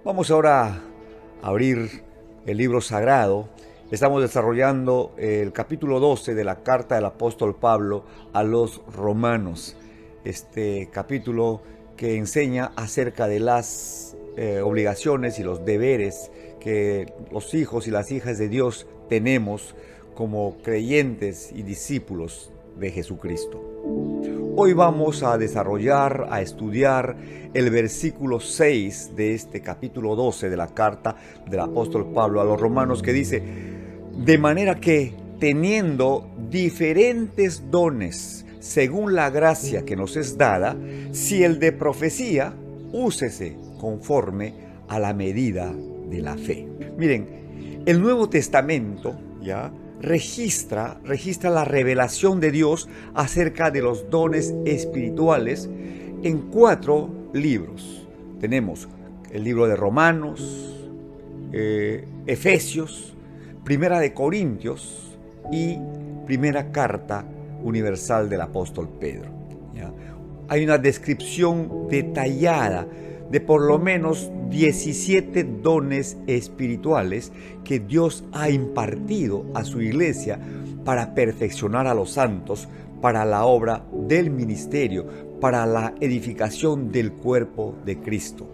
Vamos ahora a abrir el libro sagrado. Estamos desarrollando el capítulo 12 de la carta del apóstol Pablo a los romanos. Este capítulo que enseña acerca de las obligaciones y los deberes que los hijos y las hijas de Dios tenemos como creyentes y discípulos de Jesucristo. Hoy vamos a desarrollar, a estudiar el versículo 6 de este capítulo 12 de la carta del apóstol Pablo a los romanos, que dice: de manera que, teniendo diferentes dones según la gracia que nos es dada, si el de profecía, úsese conforme a la medida de la fe. Miren, el Nuevo Testamento registra la revelación de Dios acerca de los dones espirituales en 4 libros. Tenemos el libro de Romanos, Efesios, Primera de Corintios y Primera Carta Universal del apóstol Pedro. Hay una descripción detallada de por lo menos 17 dones espirituales que Dios ha impartido a su iglesia para perfeccionar a los santos, para la obra del ministerio, para la edificación del cuerpo de Cristo.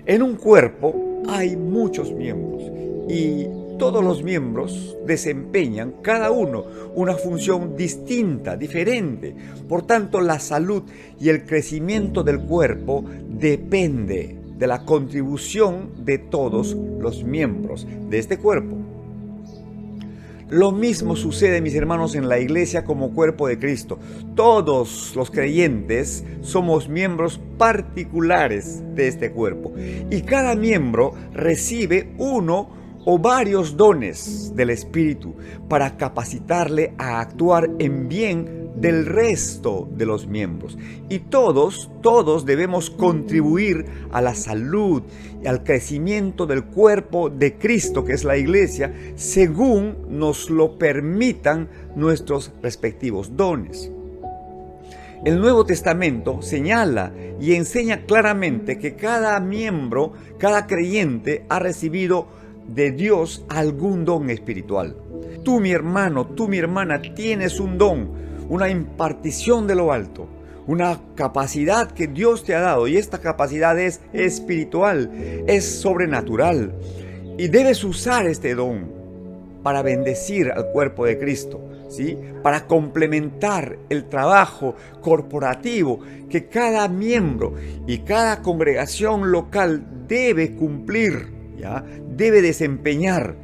En un cuerpo hay muchos miembros y todos los miembros desempeñan cada uno una función distinta, diferente. Por tanto, la salud y el crecimiento del cuerpo depende de la contribución de todos los miembros de este cuerpo. Lo mismo sucede, mis hermanos, en la iglesia como cuerpo de Cristo. Todos los creyentes somos miembros particulares de este cuerpo y cada miembro recibe uno o varios dones del Espíritu para capacitarle a actuar en bien del resto de los miembros. Y todos debemos contribuir a la salud y al crecimiento del cuerpo de Cristo, que es la iglesia, según nos lo permitan nuestros respectivos dones. El Nuevo Testamento señala y enseña claramente que cada miembro, cada creyente ha recibido de Dios algún don espiritual. Tú, mi hermano, tú, mi hermana, tienes un don, una impartición de lo alto, una capacidad que Dios te ha dado, y esta capacidad es espiritual, es sobrenatural, y debes usar este don para bendecir al cuerpo de Cristo, ¿sí? Para complementar el trabajo corporativo que cada miembro y cada congregación local debe cumplir, debe desempeñar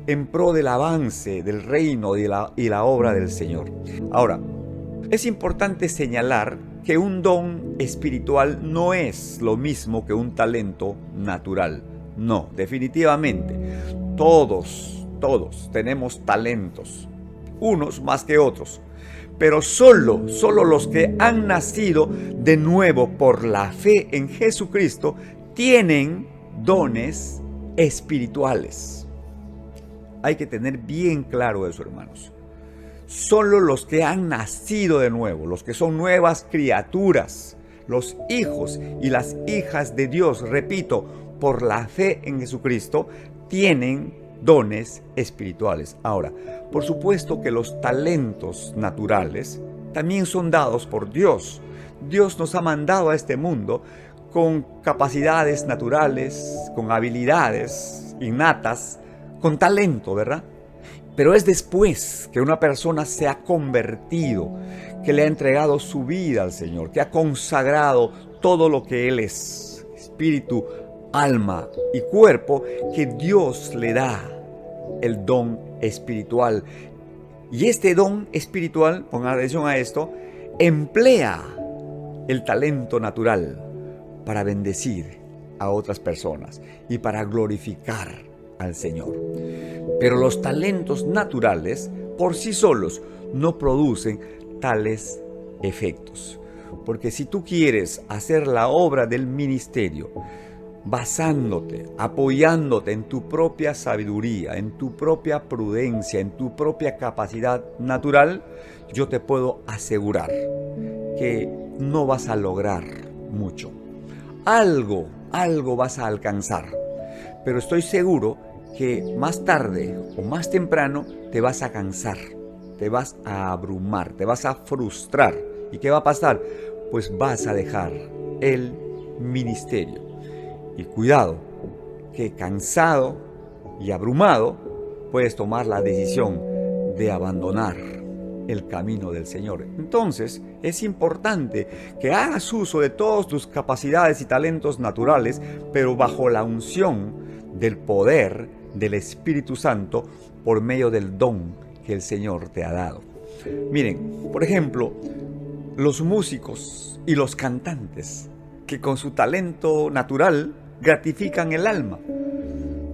en pro del avance del reino y la obra del Señor. Ahora, es importante señalar que un don espiritual no es lo mismo que un talento natural. No, definitivamente. Todos tenemos talentos, unos más que otros. Pero solo los que han nacido de nuevo por la fe en Jesucristo tienen dones espirituales. Hay que tener bien claro eso, hermanos. Solo los que han nacido de nuevo, los que son nuevas criaturas, los hijos y las hijas de Dios, repito, por la fe en Jesucristo, tienen dones espirituales. Ahora, por supuesto que los talentos naturales también son dados por Dios. Dios nos ha mandado a este mundo con capacidades naturales, con habilidades innatas, con talento, ¿verdad? Pero es después que una persona se ha convertido, que le ha entregado su vida al Señor, que ha consagrado todo lo que Él es, espíritu, alma y cuerpo, que Dios le da el don espiritual. Y este don espiritual, pongan atención a esto, emplea el talento natural para bendecir a otras personas y para glorificar al Señor. Pero los talentos naturales por sí solos no producen tales efectos. Porque si tú quieres hacer la obra del ministerio basándote, apoyándote en tu propia sabiduría, en tu propia prudencia, en tu propia capacidad natural, yo te puedo asegurar que no vas a lograr mucho. Algo vas a alcanzar, pero estoy seguro que más tarde o más temprano te vas a cansar, te vas a abrumar, te vas a frustrar. ¿Y qué va a pasar? Pues vas a dejar el ministerio. Y cuidado, que cansado y abrumado puedes tomar la decisión de abandonar el camino del Señor. Entonces, es importante que hagas uso de todas tus capacidades y talentos naturales, pero bajo la unción del poder del Espíritu Santo por medio del don que el Señor te ha dado. Miren, por ejemplo, los músicos y los cantantes que con su talento natural gratifican el alma.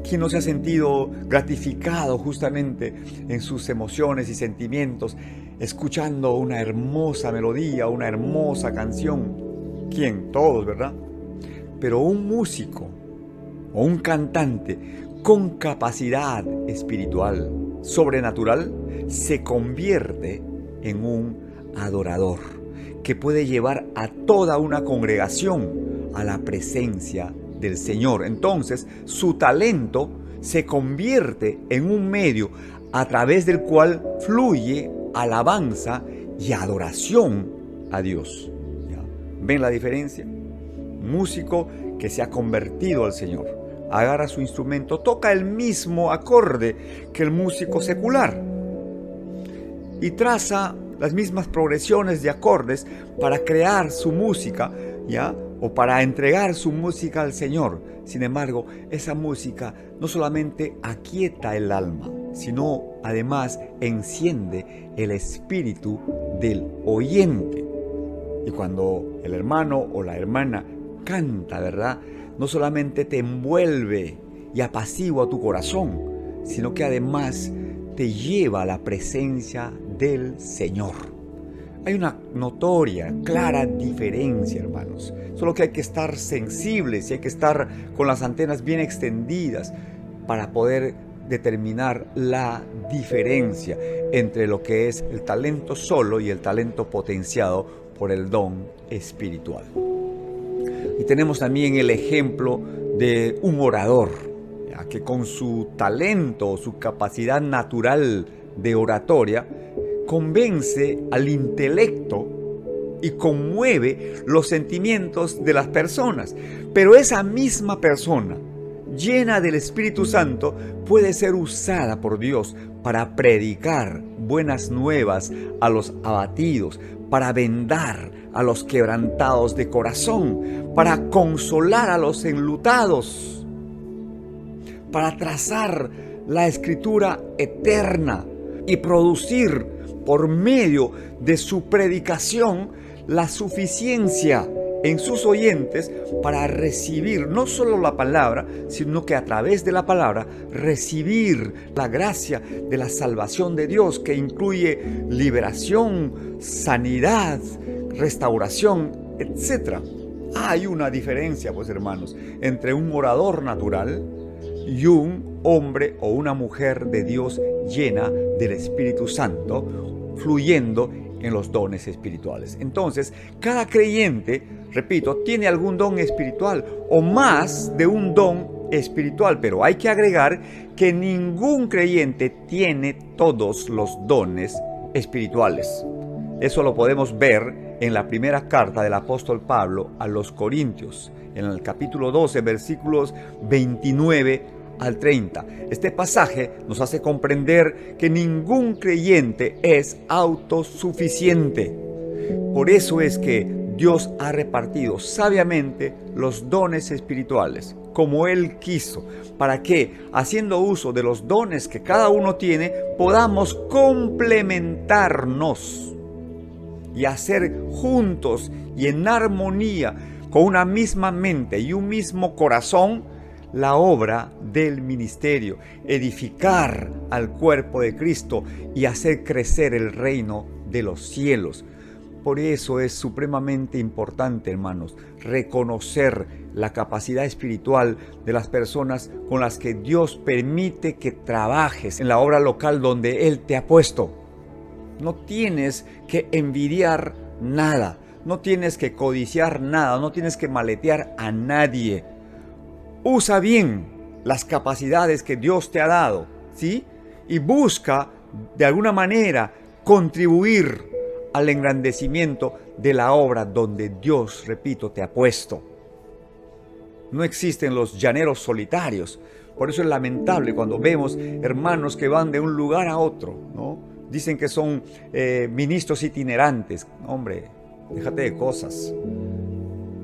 ¿Quién no se ha sentido gratificado justamente en sus emociones y sentimientos escuchando una hermosa melodía, una hermosa canción? ¿Quién? Todos, ¿verdad? Pero un músico o un cantante con capacidad espiritual sobrenatural se convierte en un adorador que puede llevar a toda una congregación a la presencia del Señor. Entonces, su talento se convierte en un medio a través del cual fluye alabanza y adoración a Dios. ¿Ya? ¿Ven la diferencia? Un músico que se ha convertido al Señor, agarra su instrumento, toca el mismo acorde que el músico secular y traza las mismas progresiones de acordes para crear su música, ¿ya? O para entregar su música al Señor. Sin embargo, esa música no solamente aquieta el alma, sino además enciende el espíritu del oyente. Y cuando el hermano o la hermana canta, ¿verdad? No solamente te envuelve y apacigua tu corazón, sino que además te lleva a la presencia del Señor. Hay una notoria, clara diferencia, hermanos. Solo que hay que estar sensibles y hay que estar con las antenas bien extendidas para poder determinar la diferencia entre lo que es el talento solo y el talento potenciado por el don espiritual. Y tenemos también el ejemplo de un orador, ¿ya? Que con su talento, su capacidad natural de oratoria, convence al intelecto y conmueve los sentimientos de las personas. Pero esa misma persona, llena del Espíritu Santo, puede ser usada por Dios para predicar buenas nuevas a los abatidos, para vendar a los quebrantados de corazón, para consolar a los enlutados, para trazar la escritura eterna y producir por medio de su predicación la suficiencia en sus oyentes para recibir no solo la palabra, sino que a través de la palabra recibir la gracia de la salvación de Dios, que incluye liberación, sanidad, restauración, etc. Hay una diferencia, pues hermanos, entre un orador natural y un hombre o una mujer de Dios llena del Espíritu Santo, fluyendo en los dones espirituales. Entonces, cada creyente, repito, tiene algún don espiritual o más de un don espiritual, pero hay que agregar que ningún creyente tiene todos los dones espirituales. Eso lo podemos ver en la primera carta del apóstol Pablo a los Corintios, en el capítulo 12, versículos 29 al 30. Este pasaje nos hace comprender que ningún creyente es autosuficiente. Por eso es que Dios ha repartido sabiamente los dones espirituales como Él quiso, para que, haciendo uso de los dones que cada uno tiene, podamos complementarnos y hacer juntos y en armonía, con una misma mente y un mismo corazón, la obra del ministerio, edificar al cuerpo de Cristo y hacer crecer el reino de los cielos. Por eso es supremamente importante, hermanos, reconocer la capacidad espiritual de las personas con las que Dios permite que trabajes en la obra local donde Él te ha puesto. No tienes que envidiar nada, no tienes que codiciar nada, no tienes que maletear a nadie. Usa bien las capacidades que Dios te ha dado, ¿sí? Y busca de alguna manera contribuir al engrandecimiento de la obra donde Dios, repito, te ha puesto. No existen los llaneros solitarios. Por eso es lamentable cuando vemos hermanos que van de un lugar a otro, ¿no? Dicen que son ministros itinerantes. Hombre, déjate de cosas.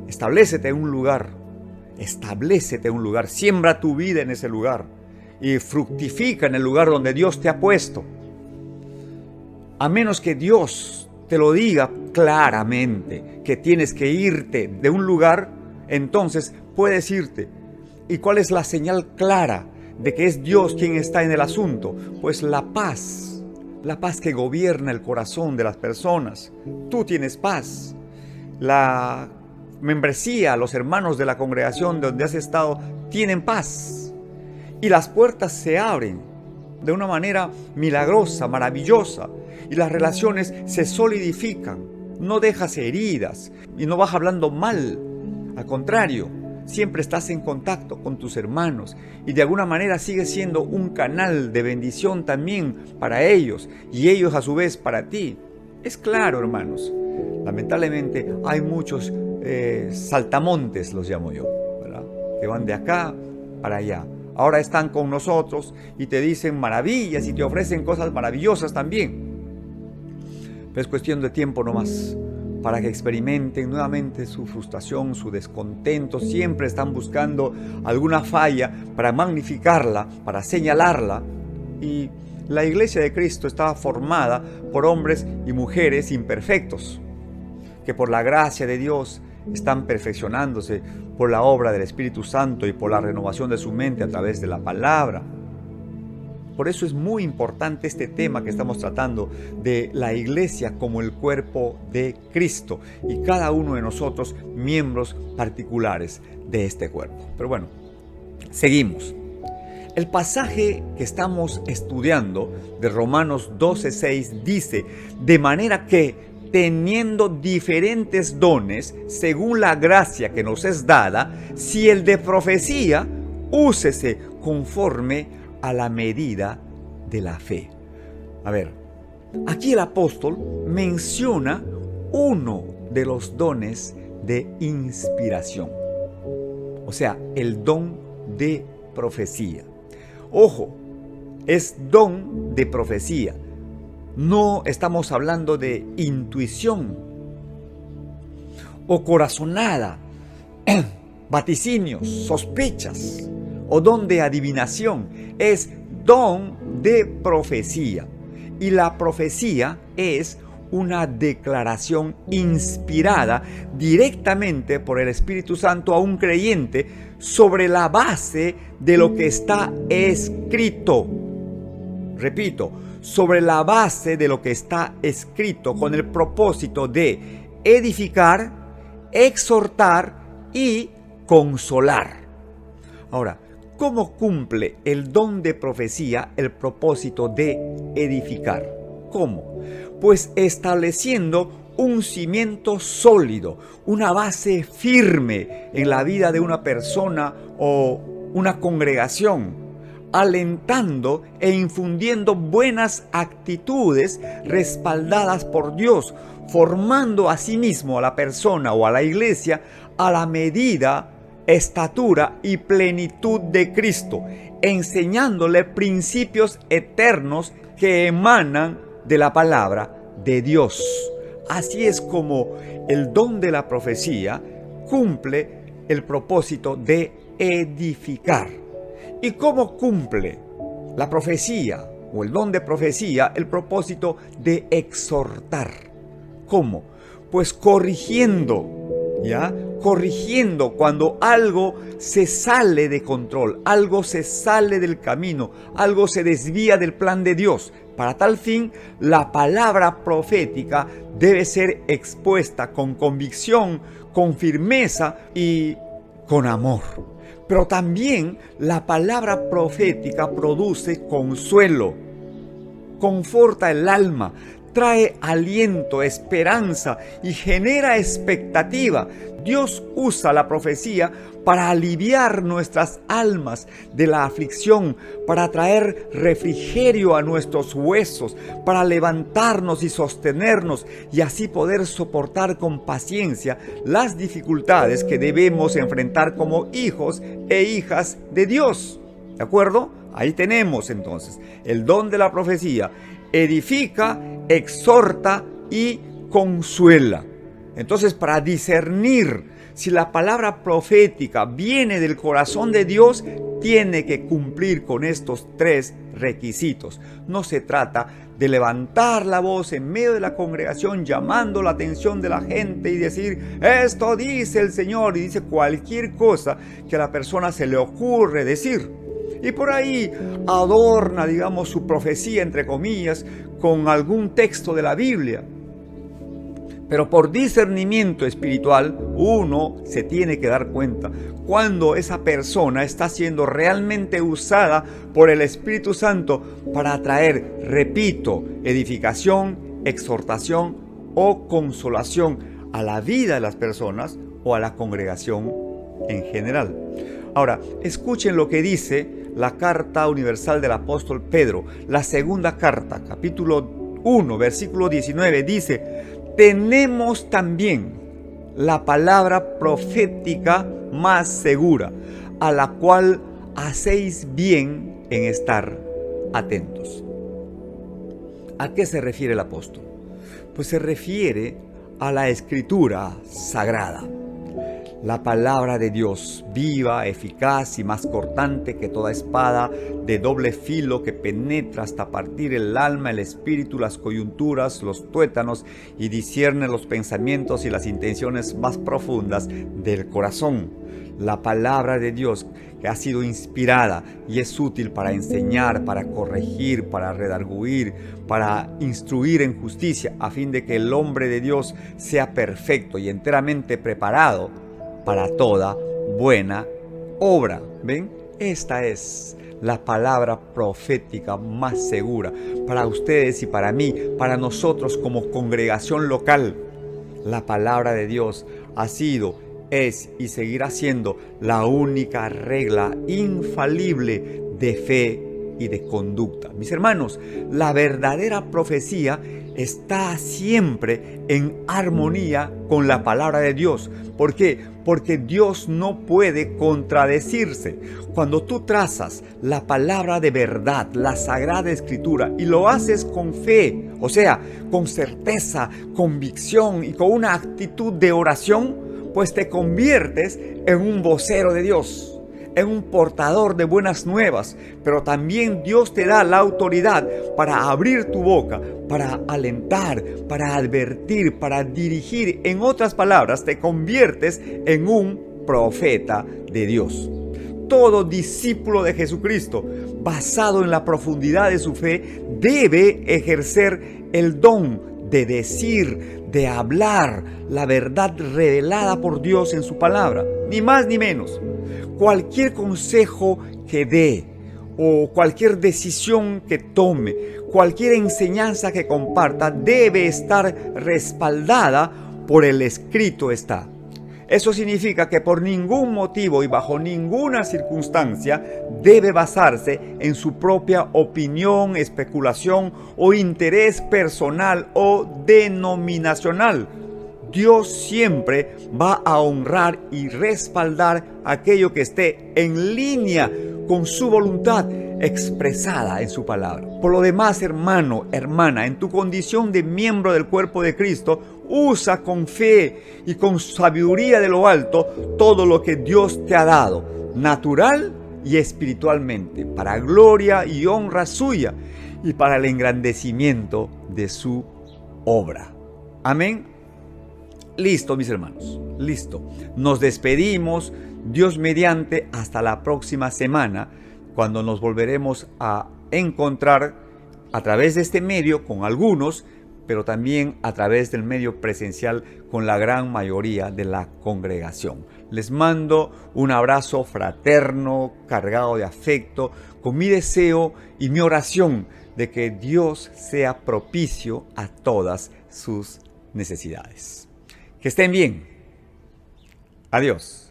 Establécete en un lugar. Establécete en un lugar. Siembra tu vida en ese lugar. Y fructifica en el lugar donde Dios te ha puesto. A menos que Dios te lo diga claramente, que tienes que irte de un lugar, entonces puedes irte. ¿Y cuál es la señal clara de que es Dios quien está en el asunto? Pues la paz que gobierna el corazón de las personas. Tú tienes paz. La membresía, los hermanos de la congregación donde has estado, tienen paz. Y las puertas se abren de una manera milagrosa, maravillosa. Y las relaciones se solidifican. No dejas heridas y no vas hablando mal. Al contrario, siempre estás en contacto con tus hermanos y de alguna manera sigues siendo un canal de bendición también para ellos y ellos a su vez para ti. Es claro, hermanos. Lamentablemente hay muchos saltamontes, los llamo yo, ¿verdad? Que van de acá para allá. Ahora están con nosotros y te dicen maravillas y te ofrecen cosas maravillosas también. Pero es cuestión de tiempo nomás para que experimenten nuevamente su frustración, su descontento. Siempre están buscando alguna falla para magnificarla, para señalarla. Y la iglesia de Cristo estaba formada por hombres y mujeres imperfectos, que por la gracia de Dios están perfeccionándose por la obra del Espíritu Santo y por la renovación de su mente a través de la palabra. Por eso es muy importante este tema que estamos tratando de la iglesia como el cuerpo de Cristo y cada uno de nosotros miembros particulares de este cuerpo. Pero bueno, seguimos. El pasaje que estamos estudiando de Romanos 12:6 dice: de manera que teniendo diferentes dones según la gracia que nos es dada, si el de profecía, úsese conforme a la medida de la fe. A ver, aquí el apóstol menciona uno de los dones de inspiración, o sea, el don de profecía. Ojo, es don de profecía. No estamos hablando de intuición o corazonada, vaticinios, sospechas o don de adivinación. Es don de profecía. Y la profecía es una declaración inspirada directamente por el Espíritu Santo a un creyente sobre la base de lo que está escrito. Repito, sobre la base de lo que está escrito, con el propósito de edificar, exhortar y consolar. Ahora, ¿cómo cumple el don de profecía el propósito de edificar? ¿Cómo? Pues estableciendo un cimiento sólido, una base firme en la vida de una persona o una congregación, alentando e infundiendo buenas actitudes respaldadas por Dios, formando a sí mismo a la persona o a la iglesia a la medida, estatura y plenitud de Cristo, enseñándole principios eternos que emanan de la palabra de Dios. Así es como el don de la profecía cumple el propósito de edificar. ¿Y cómo cumple la profecía o el don de profecía el propósito de exhortar? ¿Cómo? Pues corrigiendo, ¿ya? Corrigiendo cuando algo se sale de control, algo se sale del camino, algo se desvía del plan de Dios. Para tal fin, la palabra profética debe ser expuesta con convicción, con firmeza y con amor. Pero también la palabra profética produce consuelo, conforta el alma, trae aliento, esperanza y genera expectativa. Dios usa la profecía para aliviar nuestras almas de la aflicción, para traer refrigerio a nuestros huesos, para levantarnos y sostenernos y así poder soportar con paciencia las dificultades que debemos enfrentar como hijos e hijas de Dios. ¿De acuerdo? Ahí tenemos entonces el don de la profecía. Edifica, exhorta y consuela. Entonces, para discernir si la palabra profética viene del corazón de Dios, tiene que cumplir con estos 3 requisitos. No se trata de levantar la voz en medio de la congregación llamando la atención de la gente y decir, esto dice el Señor, y dice cualquier cosa que a la persona se le ocurre decir. Y por ahí adorna, digamos, su profecía, entre comillas, con algún texto de la Biblia. Pero por discernimiento espiritual, uno se tiene que dar cuenta cuando esa persona está siendo realmente usada por el Espíritu Santo para traer, repito, edificación, exhortación o consolación a la vida de las personas o a la congregación en general. Ahora, escuchen lo que dice la carta universal del apóstol Pedro, la segunda carta, capítulo 1, versículo 19, dice: tenemos también la palabra profética más segura, a la cual hacéis bien en estar atentos. ¿A qué se refiere el apóstol? Pues se refiere a la Escritura sagrada. La palabra de Dios, viva, eficaz y más cortante que toda espada de doble filo, que penetra hasta partir el alma, el espíritu, las coyunturas, los tuétanos, y discierne los pensamientos y las intenciones más profundas del corazón. La palabra de Dios, que ha sido inspirada y es útil para enseñar, para corregir, para redarguir, para instruir en justicia, a fin de que el hombre de Dios sea perfecto y enteramente preparado para toda buena obra. ¿Ven? Esta es la palabra profética más segura para ustedes y para mí, para nosotros como congregación local. La palabra de Dios ha sido, es y seguirá siendo la única regla infalible de fe y de conducta. Mis hermanos, la verdadera profecía está siempre en armonía con la palabra de Dios. ¿Por qué? Porque Dios no puede contradecirse. Cuando tú trazas la palabra de verdad, la Sagrada Escritura, y lo haces con fe, o sea, con certeza, convicción y con una actitud de oración, pues te conviertes en un vocero de Dios, en un portador de buenas nuevas. Pero también Dios te da la autoridad para abrir tu boca, para alentar, para advertir, para dirigir. En otras palabras, te conviertes en un profeta de Dios. Todo discípulo de Jesucristo, basado en la profundidad de su fe, debe ejercer el don de decir, de hablar la verdad revelada por Dios en su palabra, ni más ni menos. Cualquier consejo que dé, o cualquier decisión que tome, cualquier enseñanza que comparta, debe estar respaldada por el escrito está. Eso significa que por ningún motivo y bajo ninguna circunstancia debe basarse en su propia opinión, especulación o interés personal o denominacional. Dios siempre va a honrar y respaldar aquello que esté en línea con su voluntad expresada en su palabra. Por lo demás, hermano, hermana, en tu condición de miembro del cuerpo de Cristo, usa con fe y con sabiduría de lo alto todo lo que Dios te ha dado, natural y espiritualmente, para gloria y honra suya y para el engrandecimiento de su obra. Amén. Listo, mis hermanos, listo. Nos despedimos, Dios mediante, hasta la próxima semana, cuando nos volveremos a encontrar a través de este medio con algunos, pero también a través del medio presencial con la gran mayoría de la congregación. Les mando un abrazo fraterno, cargado de afecto, con mi deseo y mi oración de que Dios sea propicio a todas sus necesidades. Que estén bien. Adiós.